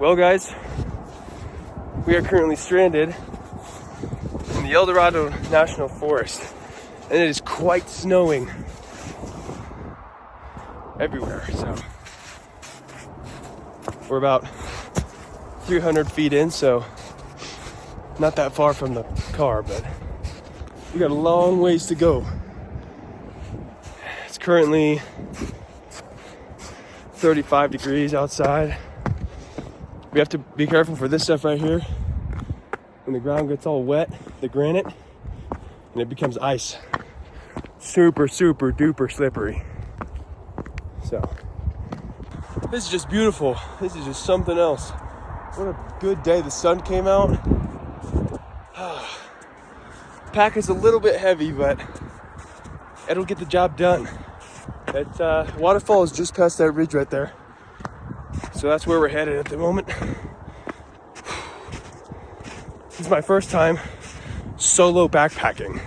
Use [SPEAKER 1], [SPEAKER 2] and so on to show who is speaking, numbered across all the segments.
[SPEAKER 1] Well, guys, we are currently stranded in the El Dorado National Forest, and it is quite snowing everywhere. So we're about 300 feet in, so not that far from the car, but we got a long ways to go. It's currently 35 degrees outside. We have to be careful for this stuff right here. When the ground gets all wet, the granite, and it becomes ice. Super, super duper slippery. So, this is just beautiful. This is just something else. What a good day. The sun came out. Pack is a little bit heavy, but it'll get the job done. That waterfall is just past that ridge right there. So that's where we're headed at the moment. This is my first time solo backpacking.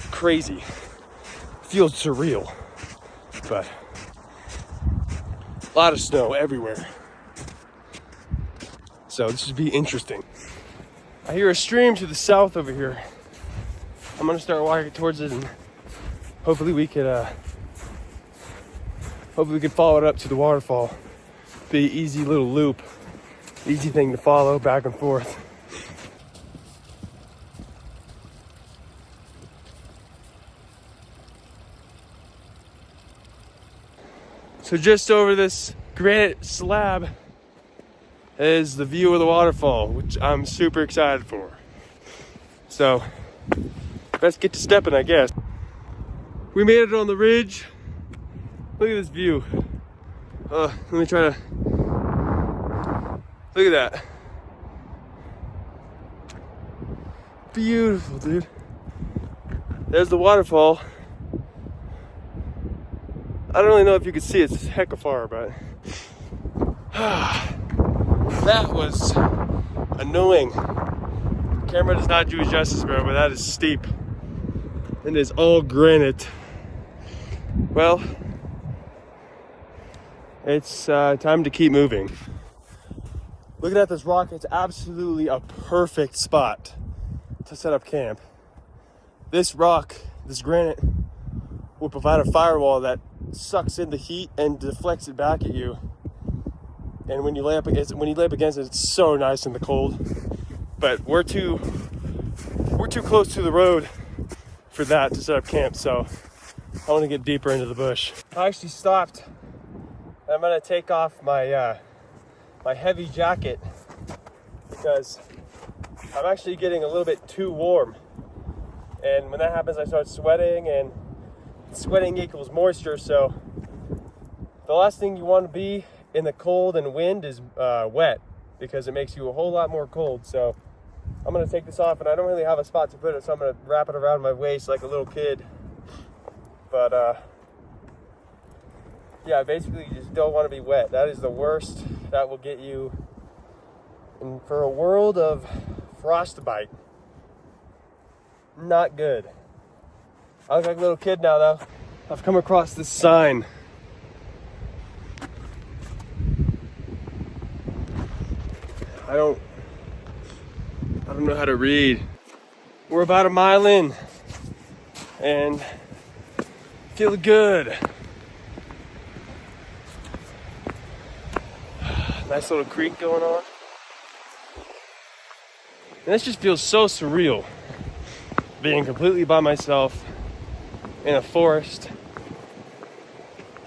[SPEAKER 1] Crazy. Feels surreal. But a lot of snow everywhere. So this should be interesting. I hear a stream to the south over here. I'm gonna start walking towards it, and hopefully we could follow it up to the waterfall. Be an easy little loop, easy thing to follow back and forth. So just over this granite slab is the view of the waterfall, which I'm super excited for. So let's get to stepping, I guess. We made it on the ridge. Look at this view. Let me try to, look at that. Beautiful, dude. There's the waterfall. I don't really know if you can see it, it's hecka far, but that was annoying. The camera does not do it justice, bro, but that is steep. It is all granite. Well, it's time to keep moving. Looking at this rock, it's absolutely a perfect spot to set up camp. This rock, this granite, will provide a firewall that sucks in the heat and deflects it back at you. And when you lay up against it, it's so nice in the cold. But we're too close to the road for that to set up camp, so I want to get deeper into the bush. I actually stopped. I'm gonna take off my my heavy jacket because I'm actually getting a little bit too warm. And when that happens, I start sweating, and sweating equals moisture. So the last thing you want to be in the cold and wind is wet, because it makes you a whole lot more cold. So I'm gonna take this off, and I don't really have a spot to put it, so I'm gonna wrap it around my waist like a little kid. But yeah, basically you just don't want to be wet. That is the worst. That will get you in for a world of frostbite. Not good. I look like a little kid now, though. I've come across this sign. I don't know how to read. We're about a mile in and feel good. Nice little creek going on. And this just feels so surreal. Being completely by myself in a forest,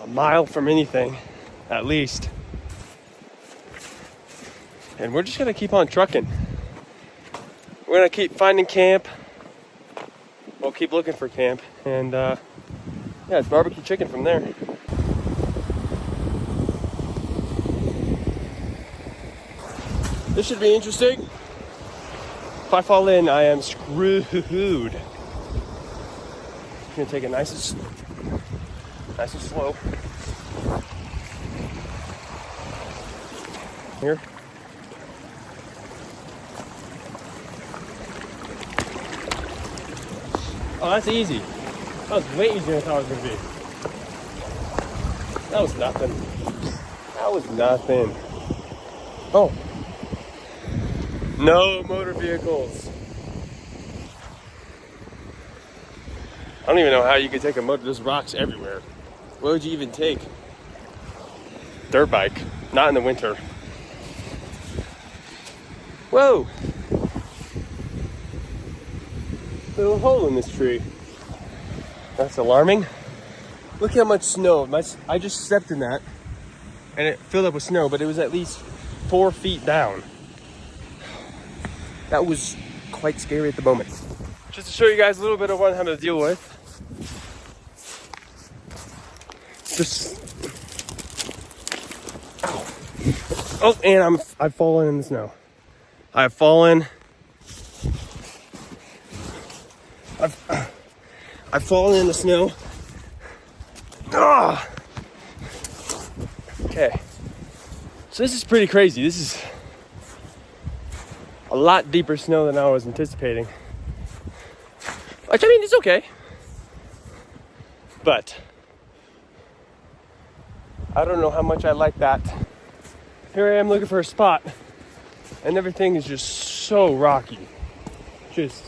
[SPEAKER 1] a mile from anything, at least. And we're just gonna keep on trucking. We're gonna keep finding camp. We'll keep looking for camp. And yeah, it's barbecue chicken from there. This should be interesting. If I fall in, I am screwed. I'm gonna take it nice and slow. Here. Oh, that's easy. That was way easier than I thought it was gonna be. That was nothing. Oh, no motor vehicles. I don't even know how you could take a motor. There's rocks everywhere. What would you even take? Dirt bike, not in the winter. Whoa! Little hole in this tree. That's alarming. Look how much snow. I just stepped in that and it filled up with snow, but it was at least 4 feet down. That was quite scary at the moment. Just to show you guys a little bit of what I'm having to deal with. Just, oh, and I've fallen in the snow. I've fallen. I've fallen in the snow. Ah! Okay. So this is pretty crazy. This is a lot deeper snow than I was anticipating. Which, I mean, it's okay. But I don't know how much I like that. Here I am looking for a spot, and everything is just so rocky. Just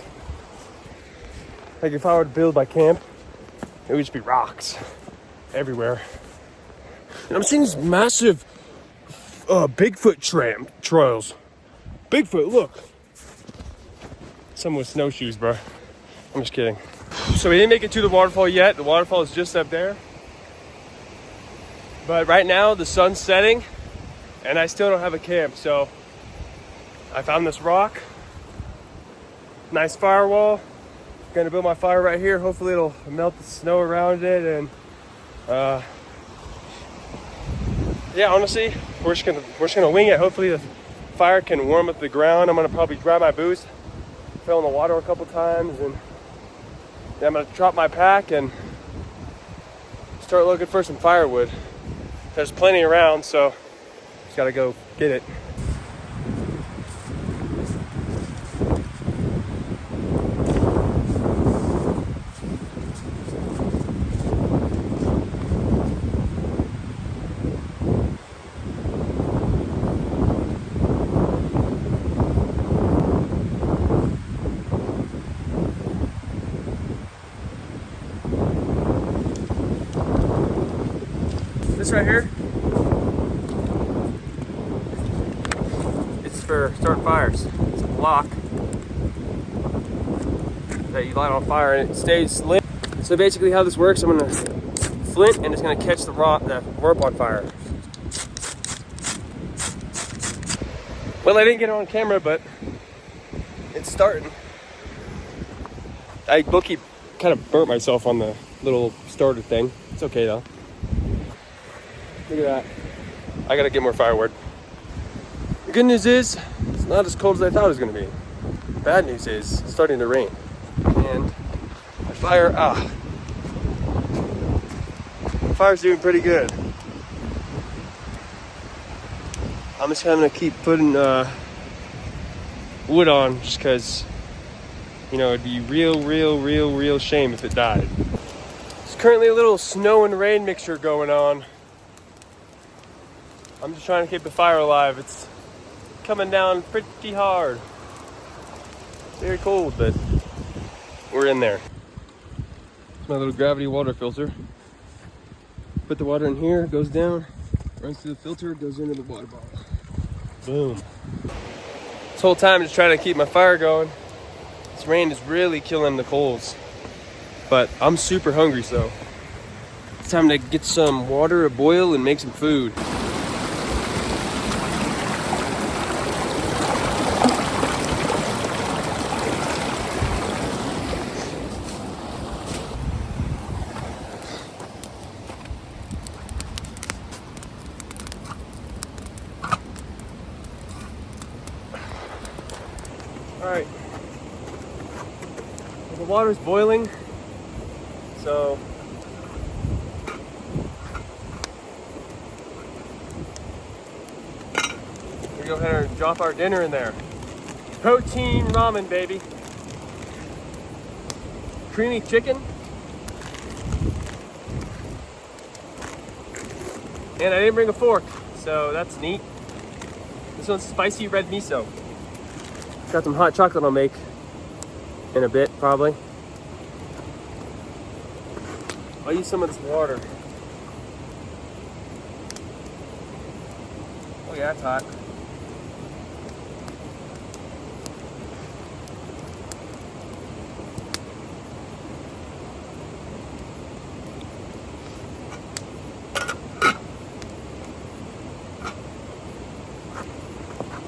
[SPEAKER 1] like if I were to build my camp, it would just be rocks everywhere. And I'm seeing these massive Bigfoot trails. Bigfoot, look. Someone with snowshoes, bro. I'm just kidding. So we didn't make it to the waterfall yet. The waterfall is just up there. But right now the sun's setting and I still don't have a camp. So I found this rock. Nice firewall. Gonna build my fire right here. Hopefully it'll melt the snow around it, and yeah, honestly, we're just gonna wing it. Hopefully the fire can warm up the ground. I'm gonna probably dry my boots, fell in the water a couple times, and then I'm gonna drop my pack and start looking for some firewood. There's plenty around, so just gotta go get it. This right here, it's for starting fires. It's a block that you light on fire and it stays lit. So basically how this works, I'm gonna flint and it's gonna catch the rope on fire. Well, I didn't get it on camera, but it's starting. I low-key kind of burnt myself on the little starter thing. It's okay though. Look at that. I gotta get more firewood. The good news is, it's not as cold as I thought it was gonna be. The bad news is, it's starting to rain. And the fire's doing pretty good. I'm just gonna keep putting wood on just cause, you know, it'd be real shame if it died. There's currently a little snow and rain mixture going on. I'm just trying to keep the fire alive. It's coming down pretty hard. Very cold, but we're in there. It's my little gravity water filter. Put the water in here, it goes down, runs through the filter, goes into the water bottle. Boom. This whole time just trying to keep my fire going. This rain is really killing the coals. But I'm super hungry, so it's time to get some water to boil and make some food. All right, well, the water's boiling, so we go ahead and drop our dinner in there. Protein ramen, baby. Creamy chicken. And I didn't bring a fork, so that's neat. This one's spicy red miso. Got some hot chocolate I'll make in a bit, probably. I'll use some of this water. Oh yeah, it's hot.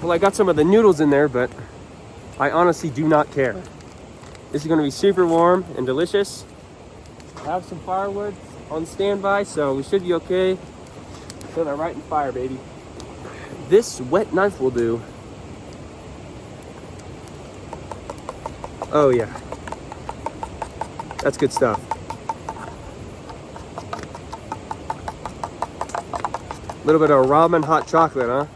[SPEAKER 1] Well, I got some of the noodles in there, but I honestly do not care. This is gonna be super warm and delicious. I have some firewood on standby, so we should be okay. Throw that right in the fire, baby. This wet knife will do. Oh yeah. That's good stuff. A little bit of ramen hot chocolate, huh?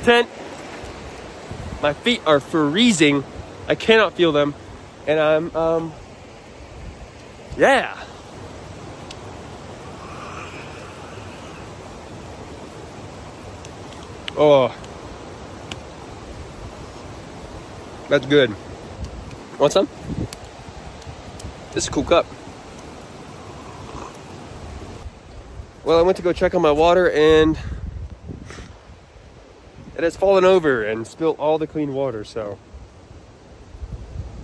[SPEAKER 1] Tent. My feet are freezing. I cannot feel them. And I'm, yeah. Oh. That's good. Want some? This is a cool cup. Well, I went to go check on my water and it has fallen over and spilled all the clean water, so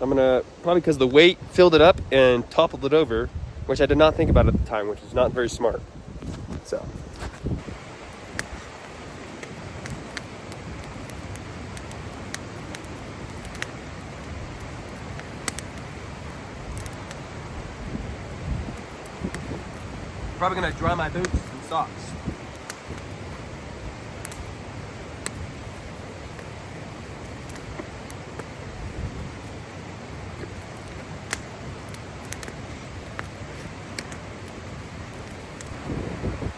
[SPEAKER 1] I'm gonna, probably because the weight filled it up and toppled it over, which I did not think about at the time, which is not very smart. So. Probably gonna dry my boots and socks.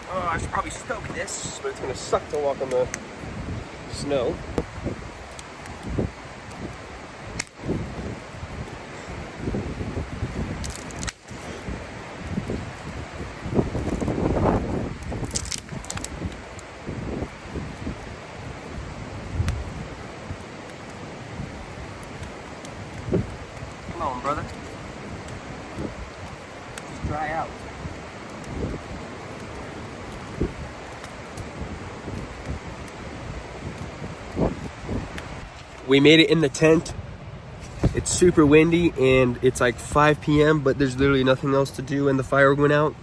[SPEAKER 1] Oh, I should probably stoke this, but it's gonna suck to walk on the snow. Come on, brother. Just dry out. We made it in the tent. It's super windy and it's like 5 p.m. but there's literally nothing else to do and the fire went out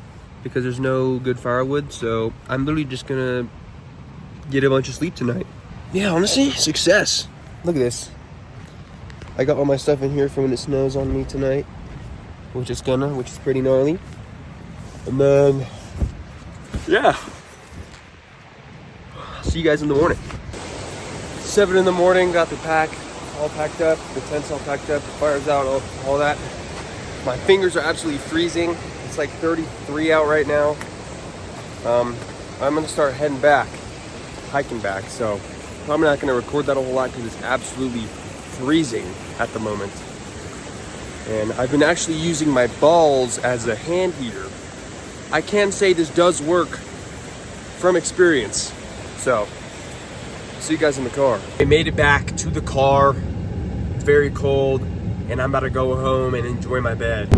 [SPEAKER 1] because there's no good firewood. So I'm literally just gonna get a bunch of sleep tonight. Yeah, honestly, success. Look at this. I got all my stuff in here for when it snows on me tonight, which is pretty gnarly. And then, yeah. See you guys in the morning. 7 in the morning, got the pack all packed up, the tent's all packed up, the fire's out, all that. My fingers are absolutely freezing. It's like 33 out right now. I'm gonna start heading back, hiking back. So probably not gonna record that a whole lot because it's absolutely freezing at the moment. And I've been actually using my balls as a hand heater. I can say this does work from experience. So see you guys in the car. I made it back to the car. It's very cold and I'm about to go home and enjoy my bed.